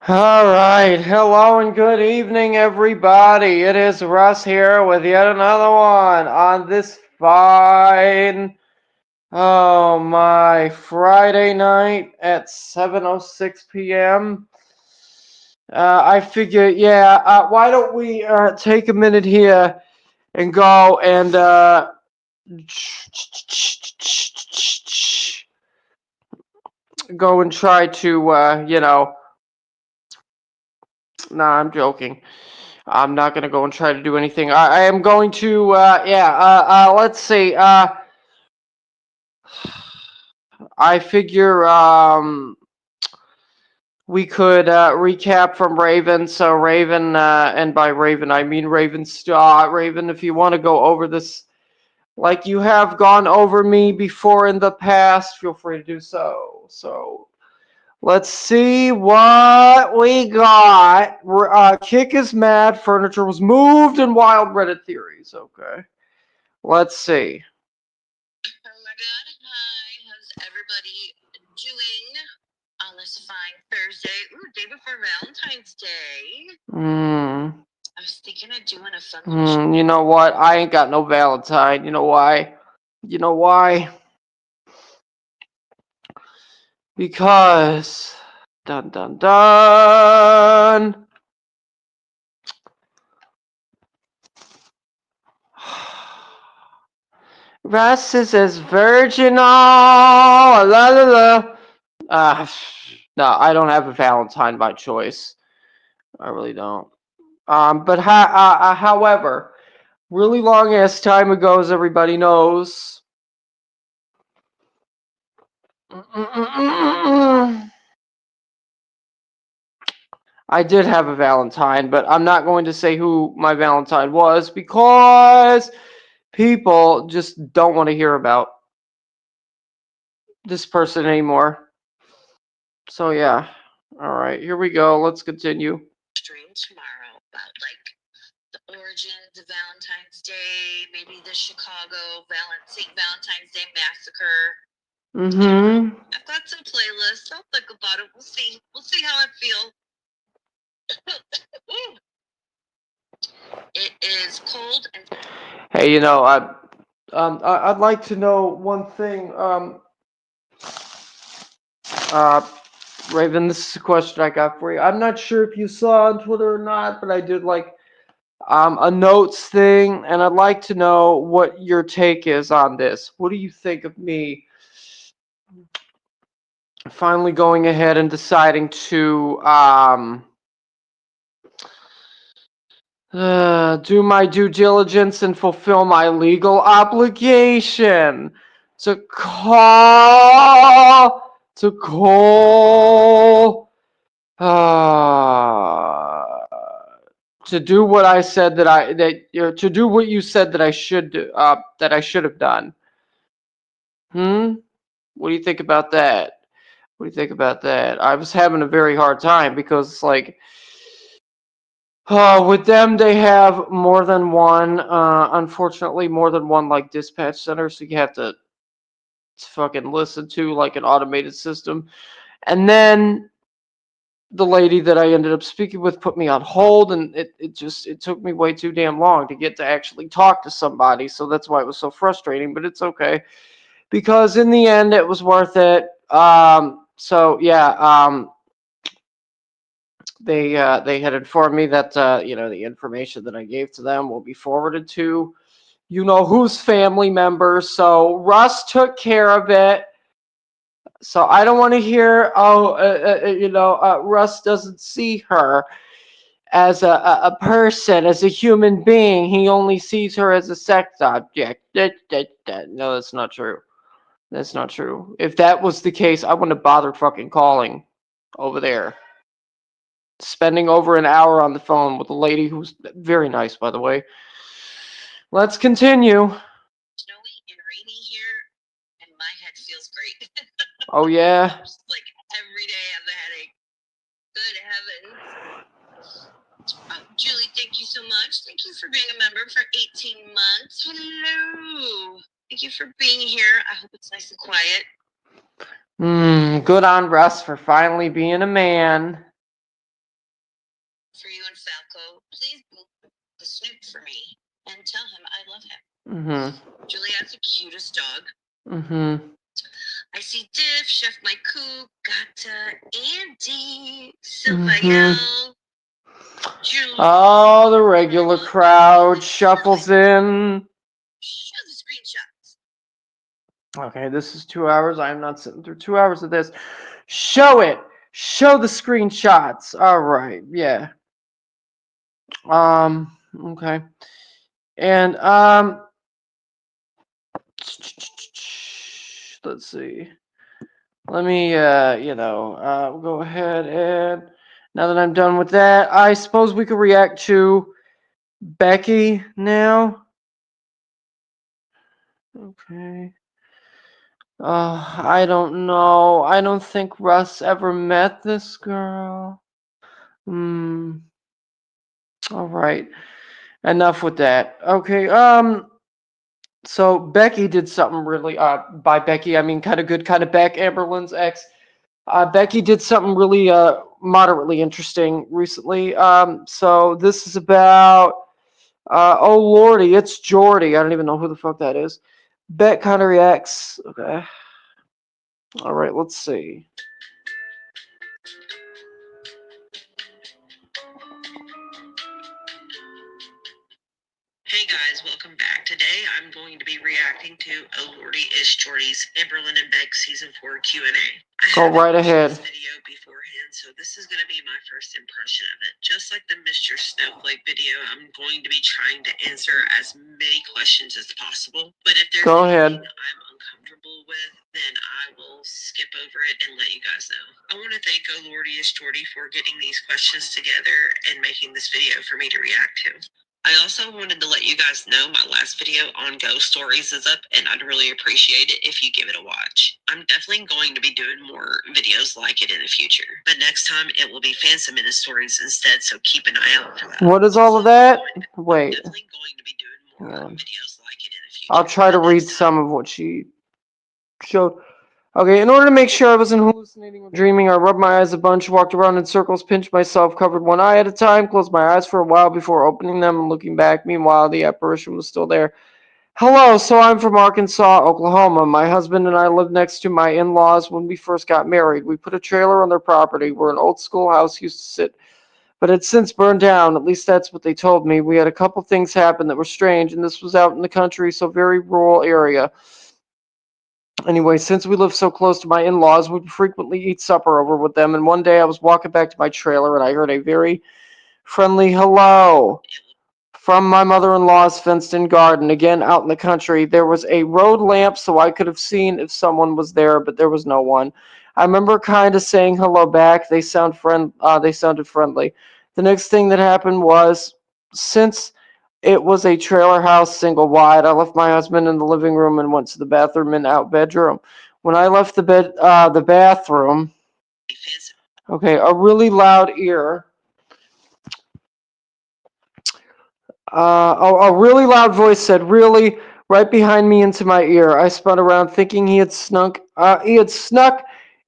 All right. Hello and good evening, everybody. It is Russ here with yet another one on this fine, oh my, Friday night at 7:06 p.m. I figure, yeah, why don't we take a minute here and go and go and try to, nah, I'm joking. I'm not gonna go and try to do anything. I am going to, let's see. I figure we could recap from Raven. So Raven, and by Raven I mean Raven Star. Raven, if you want to go over this like you have gone over me before in the past, feel free to do so. So let's see what we got. Kick is mad. Furniture was moved and wild Reddit theories. Okay. Let's see. Oh my god, hi, how's everybody doing on this fine Thursday? Ooh, day before Valentine's Day. Hmm. I was thinking of doing a fun little show. You know what? I ain't got no Valentine. You know why? You know why? Because dun dun dun. Russ is as virginal. La la la. Uh, no, I don't have a Valentine by choice. I really don't. However, really long ass time ago, as everybody knows. I did have a Valentine, but I'm not going to say who my Valentine was because people just don't want to hear about this person anymore. So yeah. All right, here we go. Let's continue. Stream tomorrow about like the origins of Valentine's Day, maybe the Chicago St. Valentine's Day massacre. Mm-hmm. I've got some playlists. I'll think about it. We'll see. We'll see how I feel. It is cold and Hey, I'd like to know one thing. Uh, Raven, this is a question I got for you. I'm not sure if you saw on Twitter or not, but I did like a notes thing, and I'd like to know what your take is on this. What do you think of me finally going ahead and deciding to do my due diligence and fulfill my legal obligation to call to do what I said to do what you said that I should do, that I should have done. What do you think about that? What do you think about that? I was having a very hard time because like with them, they have more than one. Unfortunately, more than one like dispatch center, so you have to fucking listen to like an automated system. And then the lady that I ended up speaking with put me on hold, and it took me way too damn long to get to actually talk to somebody. So that's why it was so frustrating. But it's okay because in the end, it was worth it. So yeah. They had informed me that the information that I gave to them will be forwarded to whose family members. So Russ took care of it. So I don't want to hear Russ doesn't see her as a person, as a human being. He only sees her as a sex object. No, that's not true. That's not true. If that was the case, I wouldn't have bothered fucking calling over there. Spending over an hour on the phone with a lady who's very nice, by the way. Let's continue. snowy and rainy here, and my head feels great. Oh, yeah. Just like every day I have a headache. Good heavens. Julie, thank you so much. Thank you for being a member for 18 months. Hello. Thank you for being here. I hope it's nice and quiet. Good on Russ for finally being a man. for me and tell him I love him. Mm-hmm. Julie has the cutest dog. Mm-hmm. I see Div, Chef My Coop, Gata, Andy, Mm-hmm. Silvael, Julie. Oh, the regular crowd shuffles in. Show the screenshots. Okay, this is 2 hours. I am not sitting through 2 hours of this. Show it. Show the screenshots. All right. Yeah. Okay. And let's see. Let me go ahead and now that I'm done with that, I suppose we could react to Becky now. Okay. I don't know. I don't think Russ ever met this girl. Hmm. All right. Enough with that. Okay. So Becky did something really. By Becky I mean kind of good, kind of Beck, Amberlynn's ex. Becky did something really moderately interesting recently. So this is about. Oh lordy, it's Jordy. I don't even know who the fuck that is. Beck kind of reacts. Okay. All right. Let's see. Hey guys, welcome back. Today I'm going to be reacting to Oh Lordy, It's Jordy's Amberlynn and Beck Season 4 Q&A. I Go haven't right watched ahead. this video beforehand, so this is going to be my first impression of it. Just like the Mr. Snowflake video, I'm going to be trying to answer as many questions as possible. But if there's Go anything ahead. I'm uncomfortable with, then I will skip over it and let you guys know. I want to thank Oh Lordy, It's Jordy for getting these questions together and making this video for me to react to. I also wanted to let you guys know my last video on ghost stories is up, and I'd really appreciate it if you give it a watch. I'm definitely going to be doing more videos like it in the future, but next time it will be fan submitted stories instead, so keep an eye out for that. What is all of that? Wait. I'm definitely going to be doing more videos like it in the future. I'll try to read some of what she showed. Okay, in order to make sure I wasn't hallucinating or dreaming, I rubbed my eyes a bunch, walked around in circles, pinched myself, covered one eye at a time, closed my eyes for a while before opening them and looking back. Meanwhile, the apparition was still there. Hello, so I'm from Arkansas, Oklahoma. My husband and I lived next to my in-laws when we first got married. We put a trailer on their property where an old schoolhouse used to sit, but it's since burned down. At least that's what they told me. We had a couple things happen that were strange, and this was out in the country, so very rural area. Anyway, since we lived so close to my in-laws, we'd frequently eat supper over with them, and one day I was walking back to my trailer, and I heard a very friendly hello from my mother-in-law's fenced-in garden. Again, out in the country, there was a road lamp, so I could have seen if someone was there, but there was no one. I remember kind of saying hello back. They sounded friendly. The next thing that happened was, since it was a trailer house, single wide, I left my husband in the living room and went to the bathroom and out bedroom. When I left the bathroom, okay, a really loud ear. A really loud voice said, "Really?" right behind me into my ear. I spun around, thinking he had snuck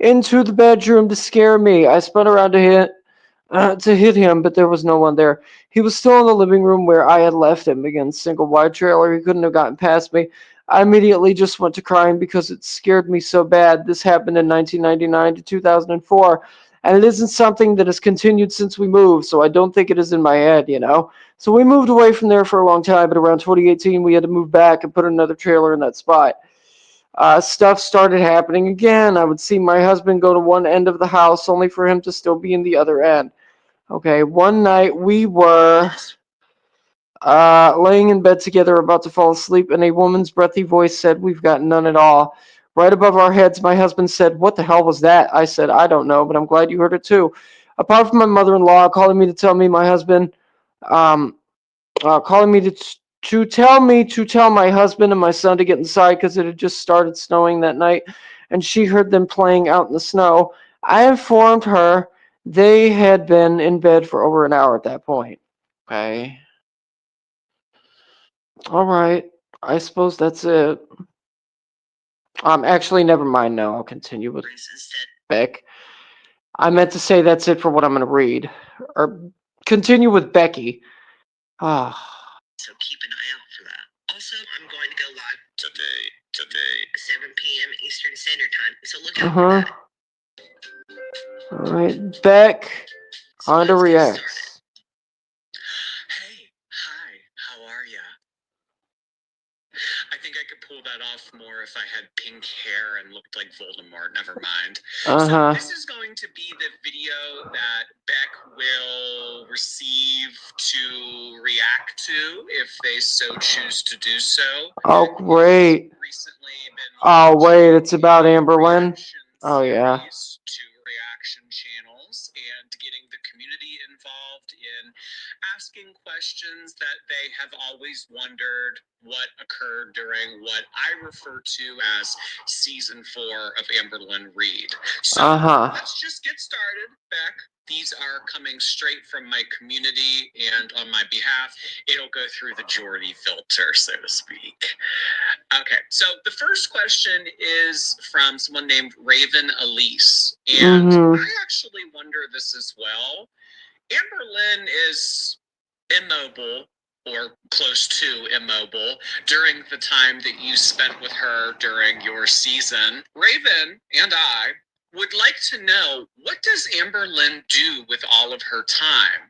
into the bedroom to scare me. I spun around to hit him, but there was no one there. He was still in the living room where I had left him. Again, single wide trailer. He couldn't have gotten past me. I immediately just went to crying because it scared me so bad. This happened in 1999 to 2004, and it isn't something that has continued since we moved, so I don't think it is in my head, you know? So we moved away from there for a long time, but around 2018, we had to move back and put another trailer in that spot. Stuff started happening again. I would see my husband go to one end of the house only for him to still be in the other end. Okay, one night we were laying in bed together about to fall asleep, and a woman's breathy voice said, "We've got none at all." Right above our heads, my husband said, "What the hell was that?" I said, "I don't know, but I'm glad you heard it too." Apart from my mother-in-law calling me to tell me my husband, um, calling me to tell my husband and my son to get inside because it had just started snowing that night, and she heard them playing out in the snow. I informed her they had been in bed for over an hour at that point. Okay. All right. I suppose that's it. Actually, never mind. No, I'll continue with Beck. I meant to say that's it for what I'm going to read, or continue with Becky. Ah. So keep an eye out for that. Also, I'm going to go live today, 7 p.m. Eastern Standard Time. So look out for that. All right, Beck. Kinda reacts. Hey, hi, how are ya? I think I could pull that off more if I had pink hair and looked like Voldemort. Never mind. So this is going to be the video that Beck will receive to react to if they so choose to do so. Oh, great. Recently been Oh, wait, it's about Amberlynn? Oh, yeah. To reaction channels and getting the community involved in asking questions that they have always wondered what occurred during what I refer to as season 4 of Amberlynn Reid. So let's just get started, Beck. These are coming straight from my community, and on my behalf, it'll go through the Jordy filter, so to speak. Okay, so the first question is from someone named Raven Elise, and I actually wonder this as well. Amberlynn is immobile, or close to immobile, during the time that you spent with her during your season. Raven and I would like to know, what does Amberlynn do with all of her time?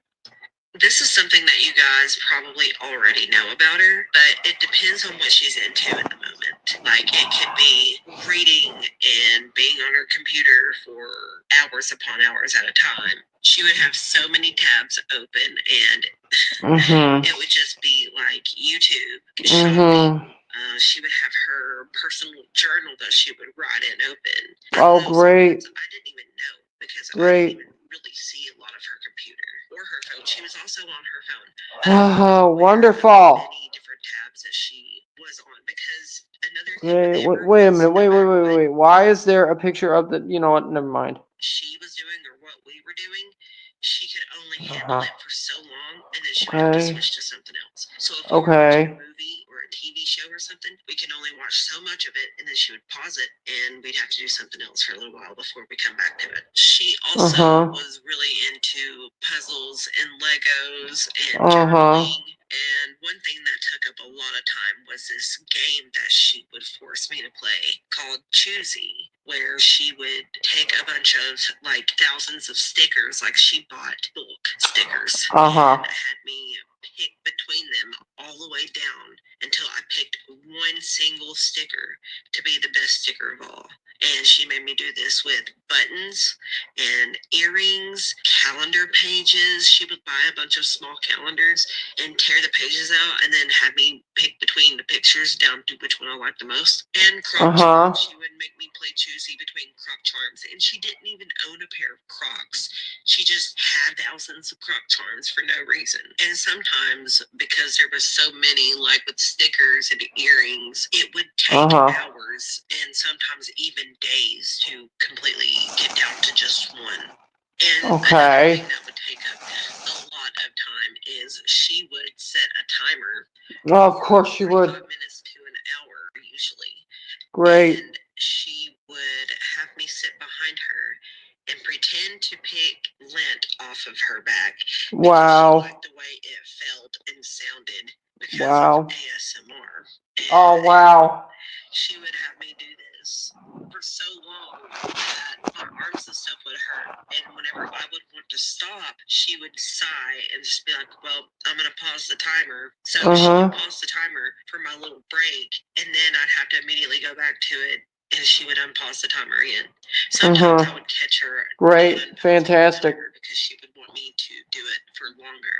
This is something that you guys probably already know about her, but it depends on what she's into at the moment. Like, it could be reading and being on her computer for hours upon hours at a time. She would have so many tabs open, and it would just be like YouTube, shopping. She would have her personal journal that she would write in open. Oh, great. I didn't even know, because I didn't even really see a lot of her computer or her phone. She was also on her phone. Oh, wonderful. Many different tabs that she was on, because another thing. Wait a minute. Wait. Why is there a picture of the? You know what? Never mind. She was doing or what we were doing, she could only handle it for so long, and then she would have to switch to something else. So if we were watching a movie or a TV show or something, we can only watch so much of it, and then she would pause it, and we'd have to do something else for a little while before we come back to it. She also was really into puzzles and Legos and journaling. And one thing that took up a lot of time was this game that she would force me to play called Choosy, where she would take a bunch of, like, thousands of stickers, like she bought bulk stickers, and had me pick between them all the way down until I picked one single sticker to be the best sticker of all. And she made me do this with buttons and earrings, calendar pages. She would buy a bunch of small calendars and tear the pages out, and then have me pick between the pictures down to which one I liked the most. And Croc Charms, she would make me play choosy between Croc Charms, and she didn't even own a pair of Crocs. She just had thousands of Croc Charms for no reason. And sometimes, because there was so many, like with stickers and earrings, it would take hours and sometimes even days to completely get down to just one. And another thing that would take up a lot of time is she would set a timer. Oh, of course she would. 5 minutes to an hour, usually. Great. And she would have me sit behind her and pretend to pick lint off of her back. Wow. She liked the way it felt and sounded because of ASMR. And oh, wow. she would have me do this for so long that my arms and stuff would hurt. And whenever I would want to stop, she would sigh and just be like, well, I'm going to pause the timer. So she would pause the timer for my little break, and then I'd have to immediately go back to it, and she would unpause the timer again. Sometimes I would catch her. Great. Fantastic. Because she would want me to do it for longer.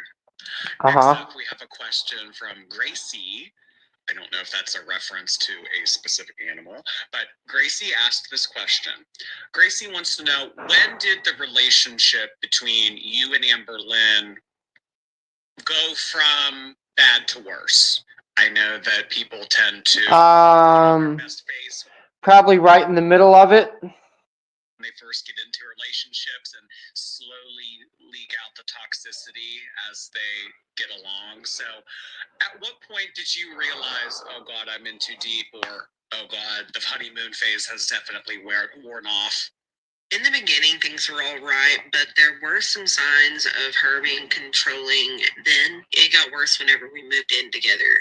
Next up, we have a question from Gracie. I don't know if that's a reference to a specific animal, but Gracie asked this question. Gracie wants to know, when did the relationship between you and Amberlynn go from bad to worse? I know that people tend to probably right in the middle of it. When they first get into relationships and slowly leak out the toxicity as they get along. So at what point did you realize, oh God, I'm in too deep, or oh God, the honeymoon phase has definitely worn off? In the beginning, things were all right, but there were some signs of her being controlling. Then it got worse whenever we moved in together,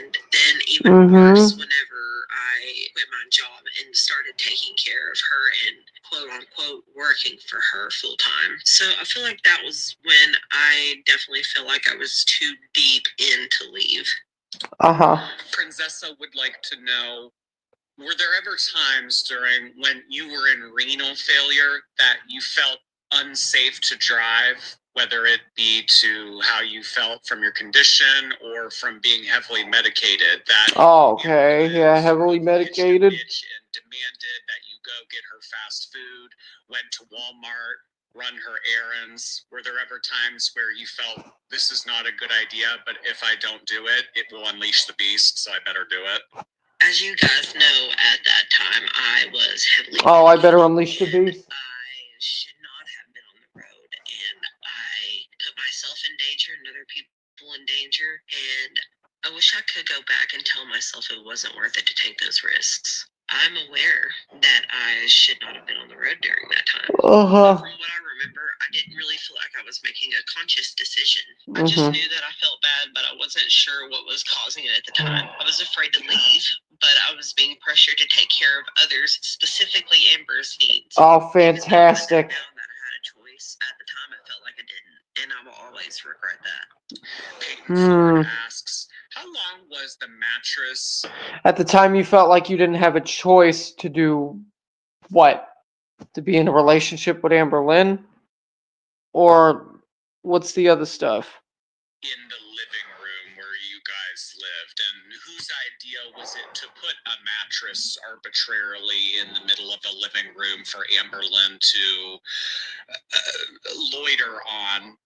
and then even worse whenever I quit my job and started taking care of her and quote unquote working for her full time. So I feel like that was when I definitely felt like I was too deep in to leave. Princessa would like to know, were there ever times during when you were in renal failure that you felt unsafe to drive, whether it be to how you felt from your condition or from being heavily medicated? That heavily medicated. And demanded that you go get her fast food, went to Walmart, run her errands. Were there ever times where you felt this is not a good idea, but if I don't do it, it will unleash the beast, so I better do it? As you guys know, at that time, I was heavily I better unleash the beast. I should not have been on the road, and I put myself in danger and other people in danger, and I wish I could go back and tell myself it wasn't worth it to take those risks. I'm aware that I should not have been on the road during that time. But from what I remember, I didn't really feel like I was making a conscious decision. I just knew that I felt bad, but I wasn't sure what was causing it at the time. I was afraid to leave, but I was being pressured to take care of others, specifically Amber's needs. Oh, fantastic. Now that I had a choice, at the time I felt like I didn't, and I will always regret that. Peyton Ford asks, how long was the mattress? At the time you felt like you didn't have a choice to do what? To be in a relationship with Amber Lynn? Or what's the other stuff? In the living room where you guys lived, and whose idea was it to put a mattress arbitrarily in the middle of the living room for Amber Lynn to loiter on?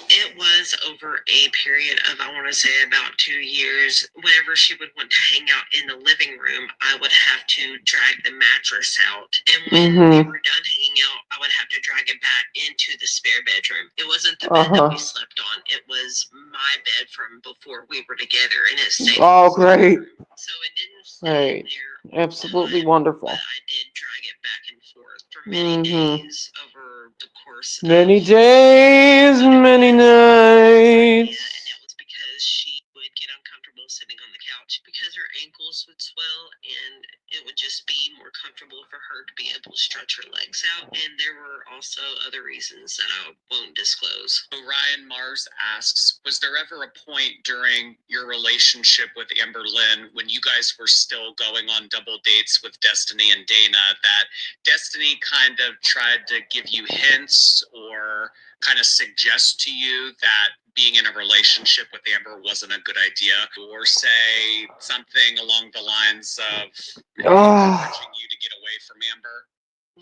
It was over a period of, I want to say, about 2 years. Whenever she would want to hang out in the living room, I would have to drag the mattress out. And when we were done hanging out, I would have to drag it back into the spare bedroom. It wasn't the bed that we slept on. It was my bed from before we were together, and it stayed. Oh, great. So it didn't stay there. Absolutely wonderful. But I did drag it back and forth for many days over the course of many days, many nights. And it was because she would get uncomfortable sitting on the couch because her ankles would swell, and it would just be more comfortable for her to be able to stretch her legs out. And there were also other reasons that I won't disclose. Ryan Mars asks, was there ever a point during your relationship with Amber Lynn when you guys were still going on double dates with Destiny and Dana that Destiny kind of tried to give you hints or kind of suggest to you that being in a relationship with Amber wasn't a good idea, or say something along the lines of encouraging you to get away from Amber?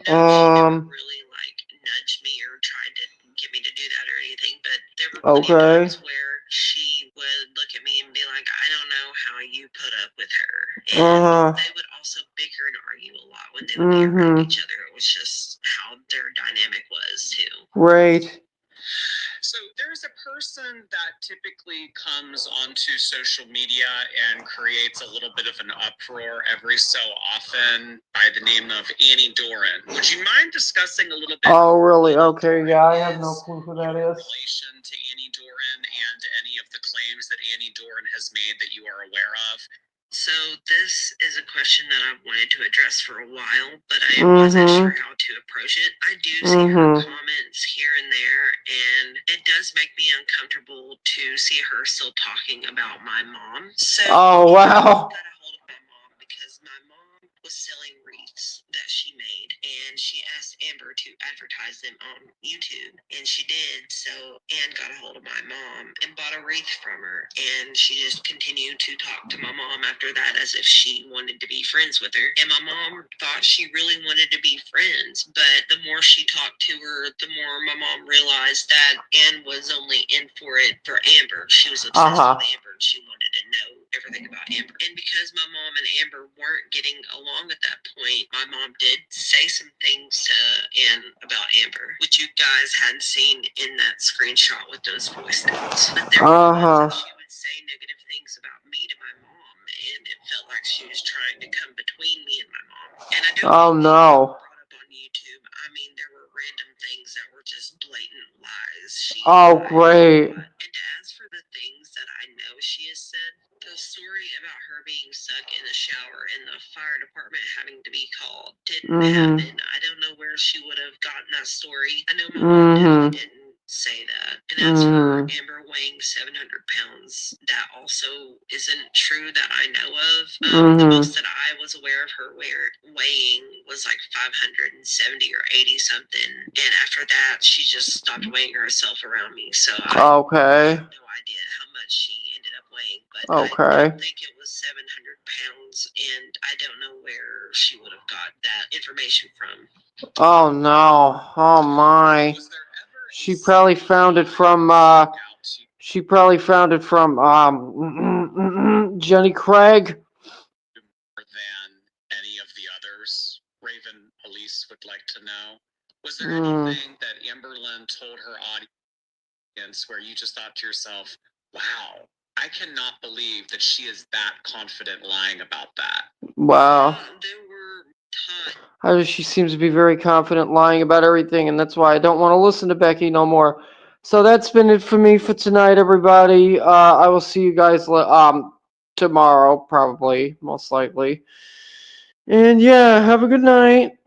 No, she never really nudged me or tried to get me to do that or anything, but there were plenty of times where she would look at me and be like, I don't know how you put up with her. And they would also bicker and argue a lot when they would be around each other. It was just how their dynamic was too. Right. So there's a person that typically comes onto social media and creates a little bit of an uproar every so often by the name of Annie Doran. Would you mind discussing a little bit? Oh, really? Okay, yeah, I have no clue who that is. In relation to Annie Doran and any of the claims that Annie Doran has made that you are aware of? So this is a question that I've wanted to address for a while, but I wasn't sure how to approach it. I do see her comments here and there, and it does make me uncomfortable to see her still talking about my mom. So oh, wow. I got a hold of my mom because my mom was selling wreaths that she made, and she asked Amber to advertise them on YouTube, and she did. So Anne got a hold of my mom and bought a wreath from her, and she just continued to talk to my mom after that as if she wanted to be friends with her. And my mom thought she really wanted to be friends, but the more she talked to her, the more my mom realized that Anne was only in for it for Amber. She was obsessed with Amber, and she wanted to know everything about Amber. And because my mom and Amber weren't getting along at that point, my mom did say some things to Anne about Amber, which you guys hadn't seen in that screenshot with those voice notes. But there was she would say negative things about me to my mom, and it felt like she was trying to come between me and my mom. And I don't Oh, think no. brought up on YouTube. I mean, there were random things that were just blatant lies. She Oh, lied. great. And as for the things that I know she has said, the story about her being stuck in the shower and the fire department having to be called didn't happen. I don't know where she would have gotten that story. I know my mom definitely didn't say that. And as for Amber weighing 700 pounds, that also isn't true that I know of. The most that I was aware of her weighing was like 570 or 80 something. And after that, she just stopped weighing herself around me. So I Okay. have no idea how much she ended up weighing. But I Okay. don't think it was 700 pounds. And I don't know where she would have got that information from. Oh, no. Oh, my. Was there ever a She probably found it from, out to she probably found it from, Jenny Craig. more than any of the others? Raven Police would like to know. Was there anything that Amberlynn told her audience where you just thought to yourself, wow, I cannot believe that she is that confident lying about that? Wow. There were times. She seems to be very confident lying about everything, and that's why I don't want to listen to Becky no more. So that's been it for me for tonight, everybody. I will see you guys tomorrow, probably, most likely. And yeah, have a good night.